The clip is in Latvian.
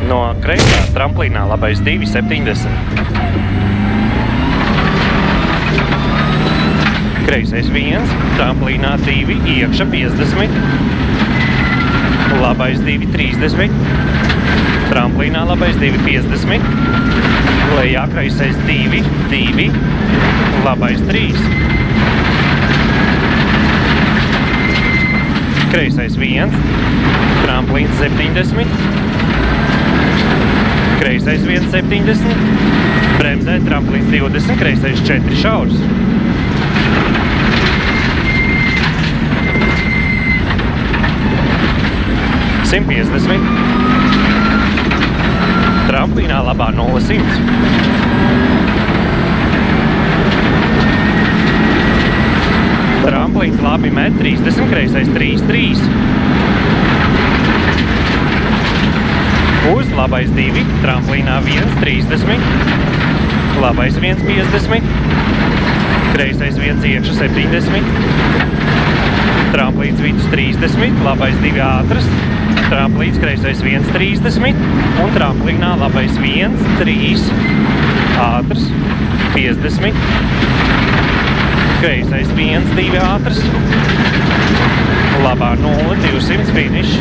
No kreisā tramplīnā labais 2,70. Kreisais 1, tramplīnā 2, iekša 50. Labais 2,30. Tramplīnā labais 2,50. Lejā kreisais 2, 2. Labais 3. Kreisais 1, tramplīns 70. Kreisais 1,70. Bremzē tramplīns 20, kreisais 4 šaurs. $150. Tramplīnā labā 0,100. Tramplīns labi met 30, kreisais 3,3. Uz labais 2, tramplīnā 1,30. Labais 1,50. Kreisais 1 iekša 70. Tramplīns vidus 30, labais 2 ātras. Tramplīns kreisais 1,30 un tramplīnā labais 1, 3, ātrs, 50. Kreisais 1, 2 ātrs. Labā 0, 200 finish.